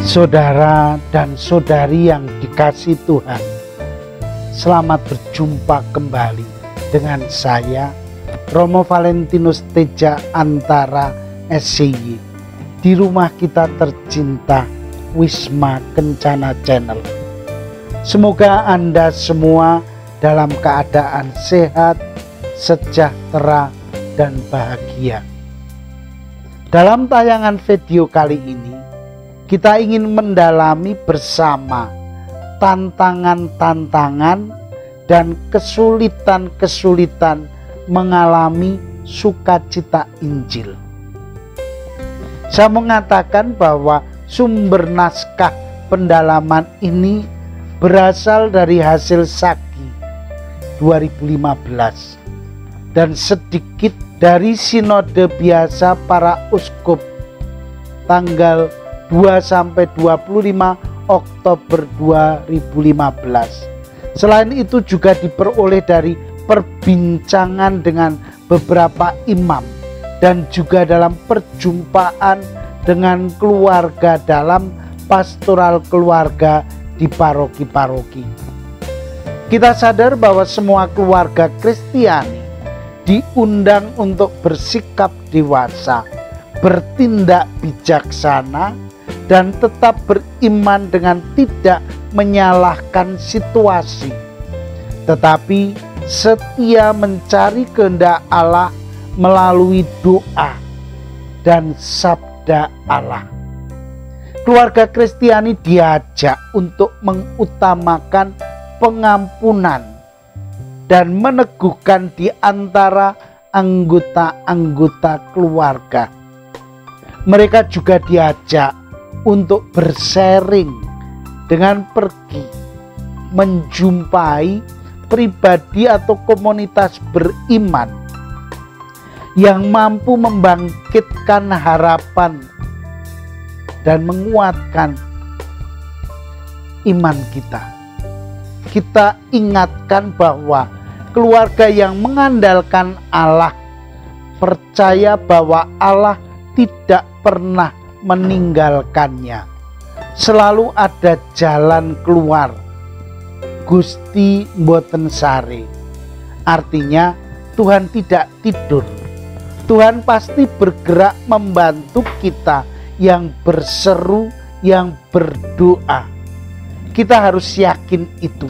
Saudara dan saudari yang dikasihi Tuhan, selamat berjumpa kembali dengan saya, Romo Valentinus Teja Antara SCY, di rumah kita tercinta Wisma Kencana Channel. Semoga Anda semua dalam keadaan sehat, sejahtera, dan bahagia. Dalam tayangan video kali ini, kita ingin mendalami bersama tantangan-tantangan dan kesulitan-kesulitan mengalami sukacita Injil. Saya mengatakan bahwa sumber naskah pendalaman ini berasal dari hasil Saki 2015 dan sedikit dari sinode biasa para uskup tanggal 2-25 Oktober 2015. Selain itu juga diperoleh dari perbincangan dengan beberapa imam dan juga dalam perjumpaan dengan keluarga dalam pastoral keluarga di paroki-paroki. Kita sadar bahwa semua keluarga Kristiani diundang untuk bersikap dewasa, bertindak bijaksana, dan tetap beriman dengan tidak menyalahkan situasi, tetapi setia mencari kehendak Allah melalui doa dan sabda Allah. Keluarga Kristiani diajak untuk mengutamakan pengampunan dan meneguhkan di antara anggota-anggota keluarga. Mereka juga diajak untuk bersharing dengan pergi menjumpai pribadi atau komunitas beriman yang mampu membangkitkan harapan dan menguatkan iman kita. Kita ingatkan bahwa keluarga yang mengandalkan Allah percaya bahwa Allah tidak pernah meninggalkannya. Selalu ada jalan keluar. Gusti mboten sare. Artinya Tuhan tidak tidur. Tuhan pasti bergerak membantu kita yang berseru, yang berdoa. Kita harus yakin itu.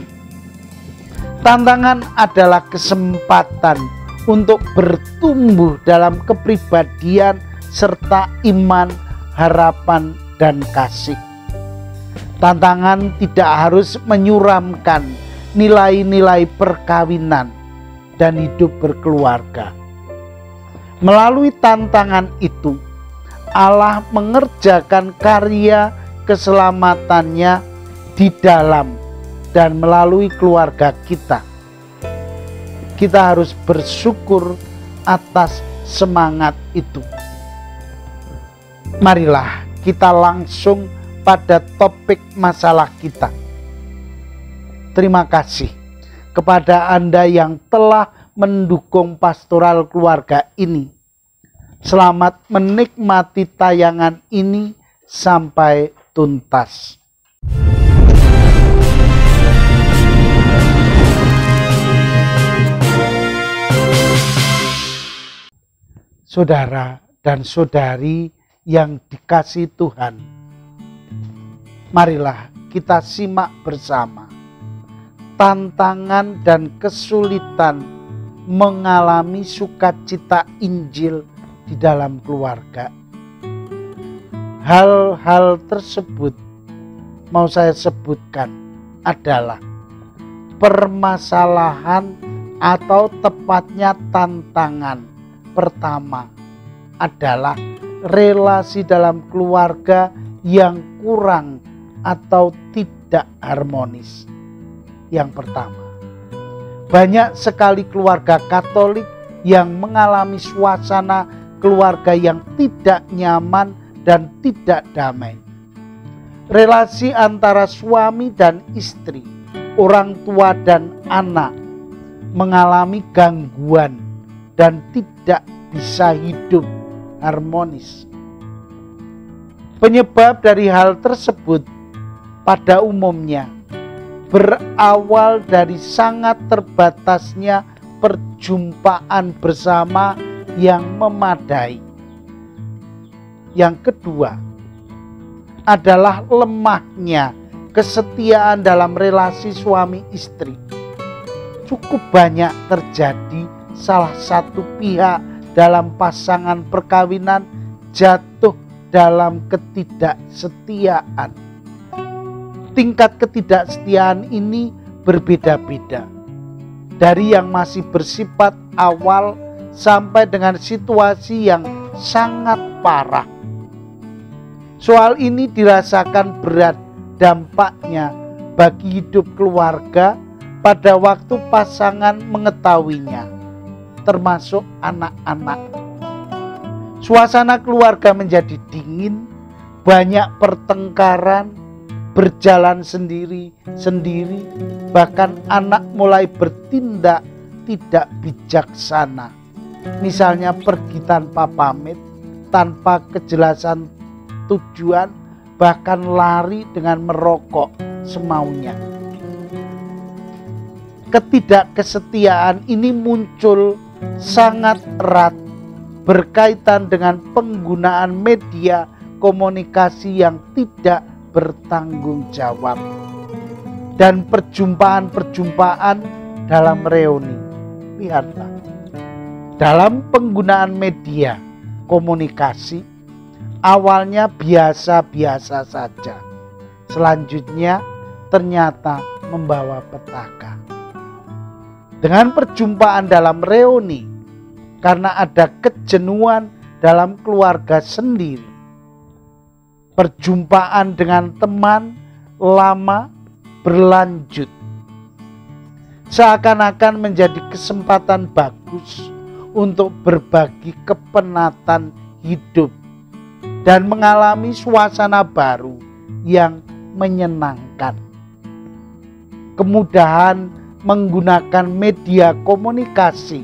Tantangan adalah kesempatan untuk bertumbuh dalam kepribadian serta iman, harapan, dan kasih. Tantangan tidak harus menyuramkan nilai-nilai perkawinan dan hidup berkeluarga. Melalui tantangan itu, Allah mengerjakan karya keselamatannya di dalam dan melalui keluarga kita. Kita harus bersyukur atas semangat itu. Marilah kita langsung pada topik masalah kita. Terima kasih kepada Anda yang telah mendukung pastoral keluarga ini. Selamat menikmati tayangan ini sampai tuntas. Saudara dan saudari yang dikasihi Tuhan, marilah kita simak bersama tantangan dan kesulitan mengalami sukacita Injil di dalam keluarga. Hal-hal tersebut mau saya sebutkan adalah permasalahan atau tepatnya tantangan. Pertama adalah relasi dalam keluarga yang kurang atau tidak harmonis. Yang pertama, banyak sekali keluarga Katolik yang mengalami suasana keluarga yang tidak nyaman dan tidak damai. Relasi antara suami dan istri, orang tua dan anak mengalami gangguan dan tidak bisa hidup harmonis. Penyebab dari hal tersebut pada umumnya berawal dari sangat terbatasnya perjumpaan bersama yang memadai. Yang kedua adalah lemahnya kesetiaan dalam relasi suami istri. Cukup banyak terjadi salah satu pihak dalam pasangan perkawinan jatuh dalam ketidaksetiaan. Tingkat ketidaksetiaan ini berbeda-beda, dari yang masih bersifat awal sampai dengan situasi yang sangat parah. Soal ini dirasakan berat dampaknya bagi hidup keluarga pada waktu pasangan mengetahuinya, termasuk anak-anak. Suasana keluarga menjadi dingin, banyak pertengkaran, berjalan sendiri-sendiri, bahkan anak mulai bertindak tidak bijaksana. Misalnya pergi tanpa pamit, tanpa kejelasan tujuan, bahkan lari dengan merokok semaunya. Ketidakkesetiaan ini muncul sangat erat berkaitan dengan penggunaan media komunikasi yang tidak bertanggung jawab dan perjumpaan-perjumpaan dalam reuni. Lihatlah, dalam penggunaan media komunikasi awalnya biasa-biasa saja, selanjutnya ternyata membawa petaka. Dengan perjumpaan dalam reuni, karena ada kejenuhan dalam keluarga sendiri, perjumpaan dengan teman lama berlanjut, seakan-akan menjadi kesempatan bagus untuk berbagi kepenatan hidup dan mengalami suasana baru yang menyenangkan. Kemudahan menggunakan media komunikasi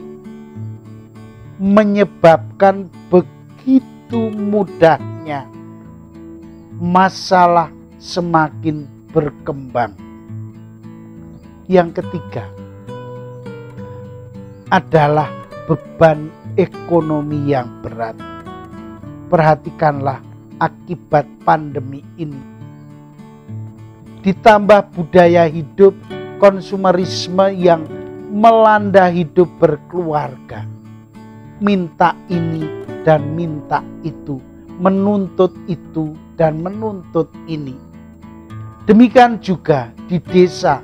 menyebabkan begitu mudahnya masalah semakin berkembang. Yang ketiga adalah beban ekonomi yang berat. Perhatikanlah akibat pandemi ini. Ditambah budaya hidup konsumerisme yang melanda hidup berkeluarga. Minta ini dan minta itu, menuntut itu dan menuntut ini. Demikian juga di desa,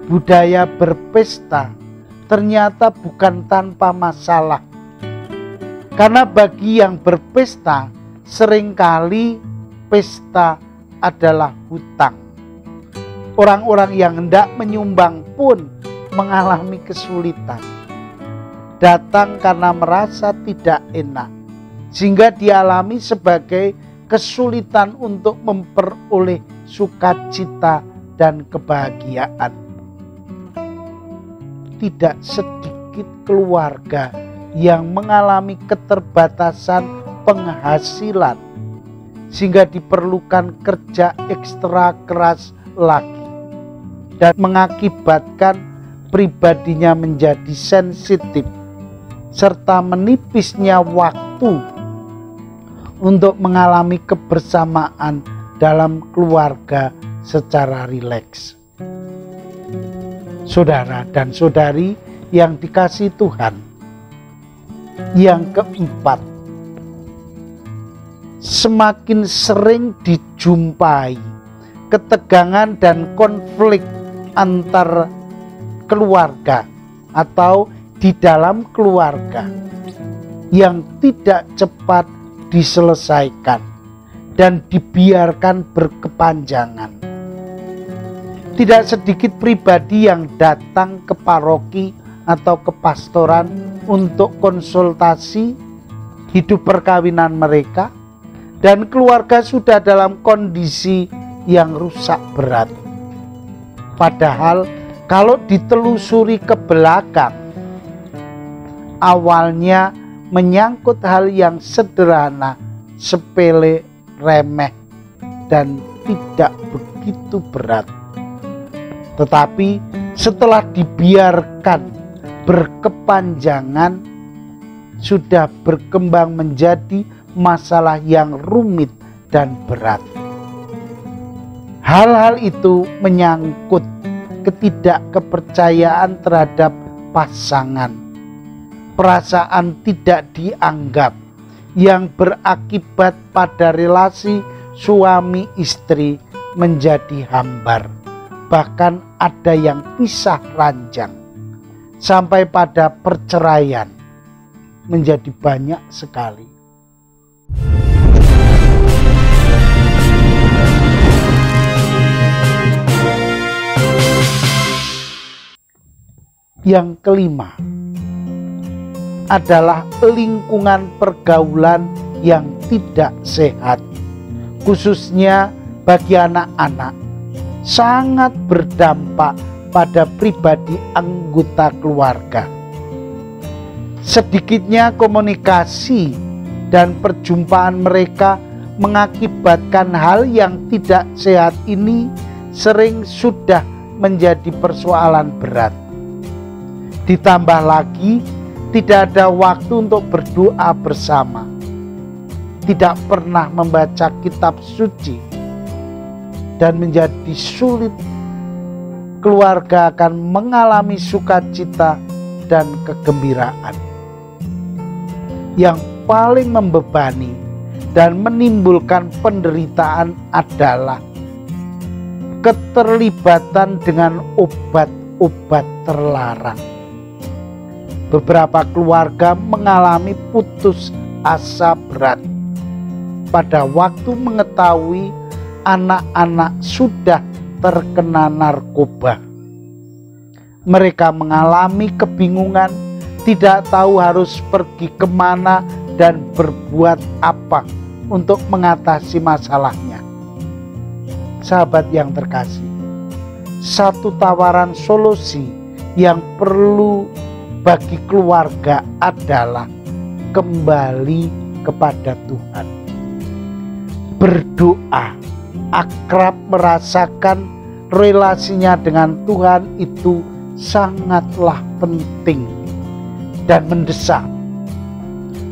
budaya berpesta ternyata bukan tanpa masalah. Karena bagi yang berpesta, seringkali pesta adalah hutang. Orang-orang yang hendak menyumbang pun mengalami kesulitan. Datang karena merasa tidak enak, sehingga dialami sebagai kesulitan untuk memperoleh sukacita dan kebahagiaan. Tidak sedikit keluarga yang mengalami keterbatasan penghasilan, sehingga diperlukan kerja ekstra keras lagi, dan mengakibatkan pribadinya menjadi sensitif, serta menipisnya waktu untuk mengalami kebersamaan dalam keluarga secara rileks. Saudara dan saudari yang dikasihi Tuhan, yang keempat, semakin sering dijumpai ketegangan dan konflik antar keluarga atau di dalam keluarga yang tidak cepat diselesaikan dan dibiarkan berkepanjangan. Tidak sedikit pribadi yang datang ke paroki atau ke pastoran untuk konsultasi hidup perkawinan mereka, dan keluarga sudah dalam kondisi yang rusak berat. Padahal kalau ditelusuri ke belakang, awalnya menyangkut hal yang sederhana, sepele, remeh, dan tidak begitu berat. Tetapi setelah dibiarkan berkepanjangan, sudah berkembang menjadi masalah yang rumit dan berat. Hal-hal itu menyangkut ketidakkepercayaan terhadap pasangan, perasaan tidak dianggap yang berakibat pada relasi suami istri menjadi hambar, bahkan ada yang pisah ranjang sampai pada perceraian menjadi banyak sekali. Yang kelima adalah lingkungan pergaulan yang tidak sehat, khususnya bagi anak-anak, sangat berdampak pada pribadi anggota keluarga. Sedikitnya komunikasi dan perjumpaan mereka mengakibatkan hal yang tidak sehat ini sering sudah menjadi persoalan berat. Ditambah lagi, tidak ada waktu untuk berdoa bersama, tidak pernah membaca kitab suci, dan menjadi sulit. Keluarga akan mengalami sukacita dan kegembiraan. Yang paling membebani dan menimbulkan penderitaan adalah keterlibatan dengan obat-obat terlarang. Beberapa keluarga mengalami putus asa berat pada waktu mengetahui anak-anak sudah terkena narkoba. Mereka mengalami kebingungan, tidak tahu harus pergi kemana dan berbuat apa untuk mengatasi masalahnya. Sahabat yang terkasih, satu tawaran solusi yang perlu bagi keluarga adalah kembali kepada Tuhan. Berdoa, akrab, merasakan relasinya dengan Tuhan itu sangatlah penting dan mendesak.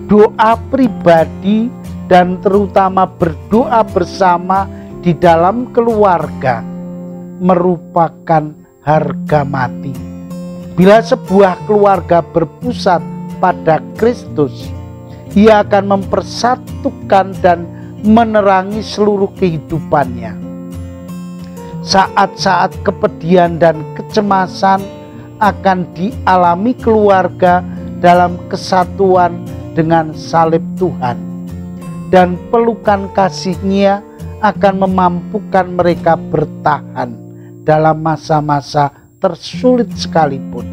Doa pribadi dan terutama berdoa bersama di dalam keluarga merupakan harga mati. Bila sebuah keluarga berpusat pada Kristus, ia akan mempersatukan dan menerangi seluruh kehidupannya. Saat-saat kepedihan dan kecemasan akan dialami keluarga dalam kesatuan dengan salib Tuhan, dan pelukan kasih-Nya akan memampukan mereka bertahan dalam masa-masa tersulit sekalipun.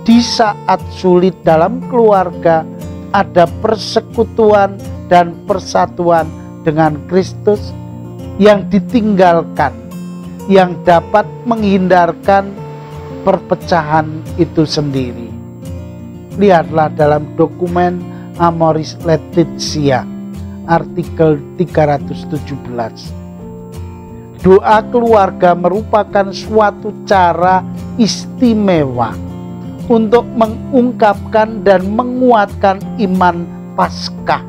Di saat sulit dalam keluarga ada persekutuan dan persatuan dengan Kristus yang ditinggalkan, yang dapat menghindarkan perpecahan itu sendiri. Lihatlah dalam dokumen Amoris Laetitia artikel 317. Doa keluarga merupakan suatu cara istimewa untuk mengungkapkan dan menguatkan iman Paskah.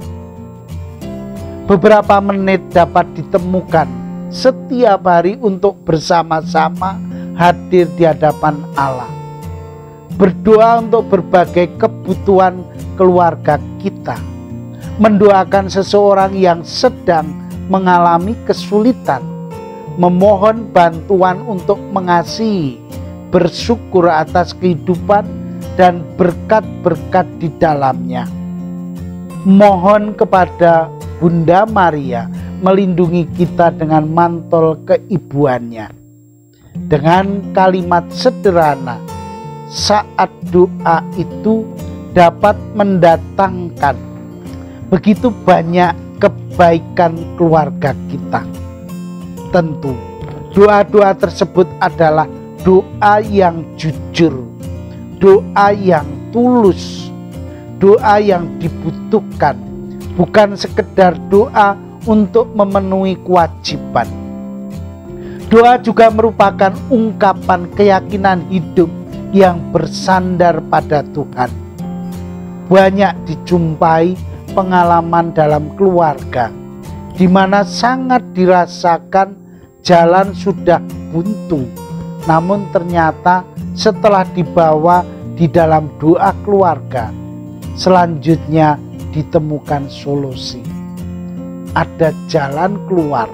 Beberapa menit dapat ditemukan setiap hari untuk bersama-sama hadir di hadapan Allah. Berdoa untuk berbagai kebutuhan keluarga kita. Mendoakan seseorang yang sedang mengalami kesulitan. Memohon bantuan untuk mengasihi, bersyukur atas kehidupan dan berkat-berkat di dalamnya. Mohon kepada Bunda Maria melindungi kita dengan mantel keibuannya. Dengan kalimat sederhana, saat doa itu dapat mendatangkan begitu banyak kebaikan keluarga kita. Tentu doa-doa tersebut adalah doa yang jujur, doa yang tulus, doa yang dibutuhkan, bukan sekedar doa untuk memenuhi kewajiban. Doa juga merupakan ungkapan keyakinan hidup yang bersandar pada Tuhan. Banyak dijumpai pengalaman dalam keluarga di mana sangat dirasakan jalan sudah buntu, namun ternyata setelah dibawa di dalam doa keluarga, selanjutnya ditemukan solusi. Ada jalan keluar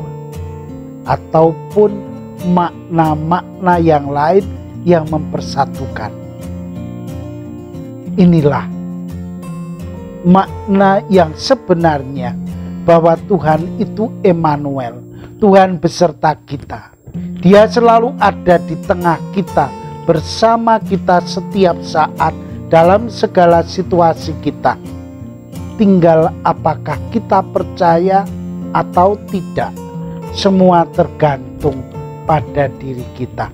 ataupun makna-makna yang lain yang mempersatukan. Inilah makna yang sebenarnya, bahwa Tuhan itu Emmanuel, Tuhan beserta kita. Dia selalu ada di tengah kita, bersama kita setiap saat dalam segala situasi kita. Tinggal apakah kita percaya atau tidak, semua tergantung pada diri kita.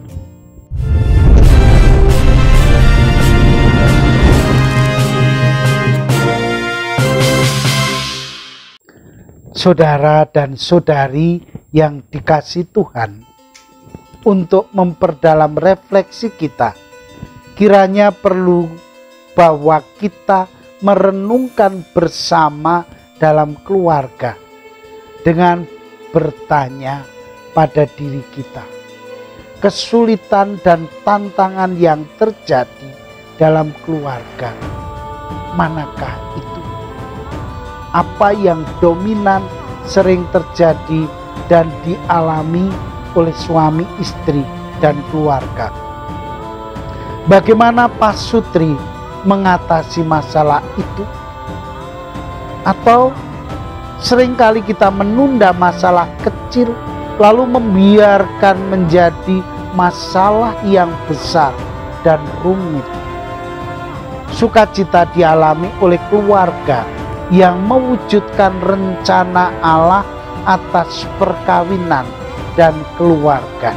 Saudara dan saudari yang dikasihi Tuhan, untuk memperdalam refleksi kita, kiranya perlu bahwa kita merenungkan bersama dalam keluarga dengan bertanya pada diri kita, kesulitan dan tantangan yang terjadi dalam keluarga, manakah itu? Apa yang dominan sering terjadi dan dialami oleh suami, istri, dan keluarga? Bagaimana pasutri mengatasi masalah itu? Atau seringkali kita menunda masalah kecil lalu membiarkan menjadi masalah yang besar dan rumit. Sukacita dialami oleh keluarga yang mewujudkan rencana Allah atas perkawinan dan keluarga.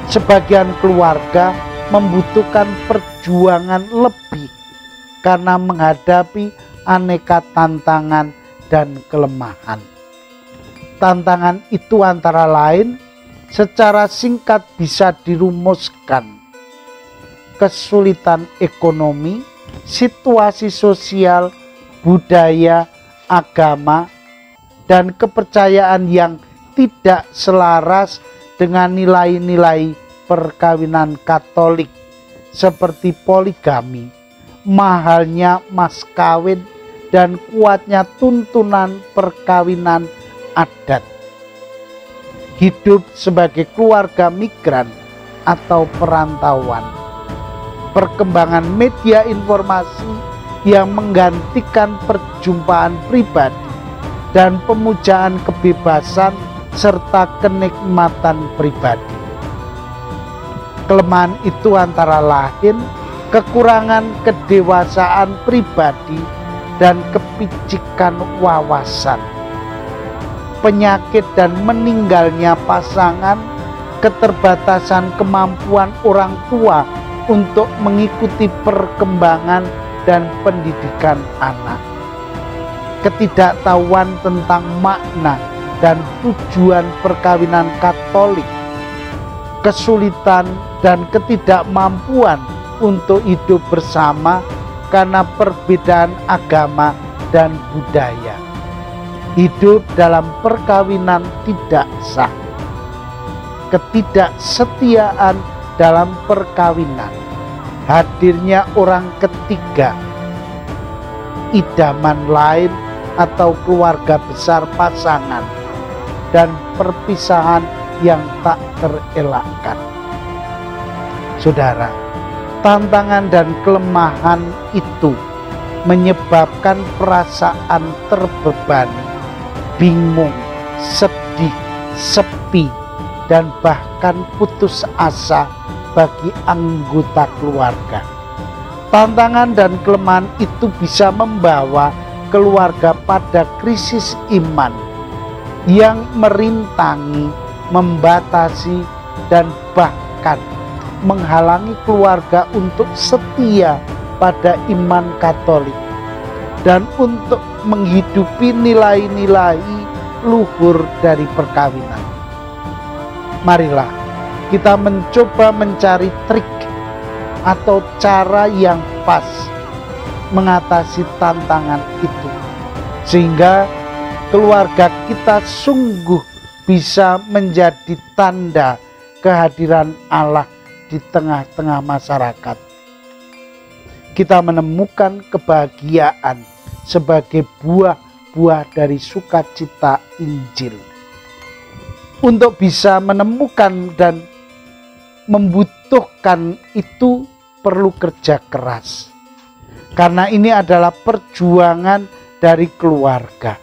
Sebagian keluarga membutuhkan perjuangan lebih karena menghadapi aneka tantangan dan kelemahan. Tantangan itu antara lain secara singkat bisa dirumuskan: kesulitan ekonomi, situasi sosial, budaya, agama, dan kepercayaan yang tidak selaras dengan nilai-nilai perkawinan Katolik seperti poligami, mahalnya mas kawin, dan kuatnya tuntunan perkawinan adat. Hidup sebagai keluarga migran atau perantauan, perkembangan media informasi yang menggantikan perjumpaan pribadi dan pemujaan kebebasan serta kenikmatan pribadi. Kelemahan itu antara lain kekurangan kedewasaan pribadi dan kepicikan wawasan, penyakit dan meninggalnya pasangan, keterbatasan kemampuan orang tua untuk mengikuti perkembangan dan pendidikan anak, ketidaktahuan tentang makna dan tujuan perkawinan Katolik, kesulitan dan ketidakmampuan untuk hidup bersama karena perbedaan agama dan budaya, hidup dalam perkawinan tidak sah, ketidaksetiaan dalam perkawinan, hadirnya orang ketiga, idaman lain atau keluarga besar pasangan, dan perpisahan yang tak terelakkan. Saudara, tantangan dan kelemahan itu menyebabkan perasaan terbebani, bingung, sedih, sepi, dan bahkan putus asa bagi anggota keluarga. Tantangan dan kelemahan itu bisa membawa keluarga pada krisis iman yang merintangi, membatasi, dan bahkan menghalangi keluarga untuk setia pada iman Katolik dan untuk menghidupi nilai-nilai luhur dari perkawinan. Marilah kita mencoba mencari trik atau cara yang pas mengatasi tantangan itu, sehingga keluarga kita sungguh bisa menjadi tanda kehadiran Allah di tengah-tengah masyarakat. Kita menemukan kebahagiaan sebagai buah-buah dari sukacita Injil. Untuk bisa menemukan dan membutuhkan itu perlu kerja keras. Karena ini adalah perjuangan dari keluarga.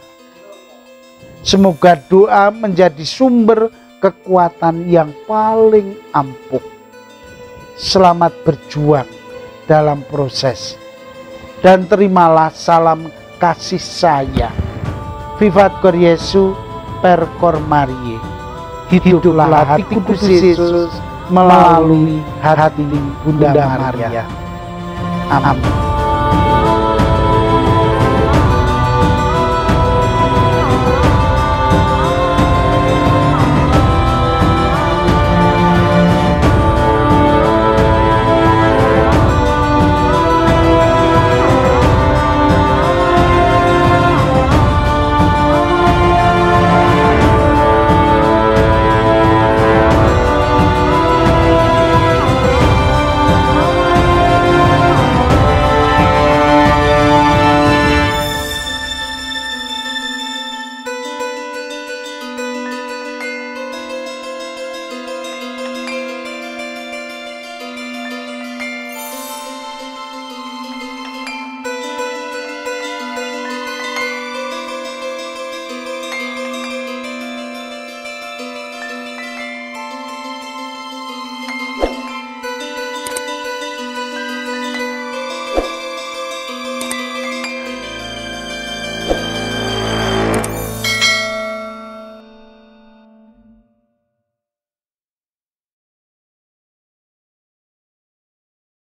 Semoga doa menjadi sumber kekuatan yang paling ampuh. Selamat berjuang dalam proses. Dan terimalah salam kasih saya. Vivat Cor Jesu, per Cor Mariae. Hiduplah hati kudus Yesus melalui hati Bunda Maria. Amin.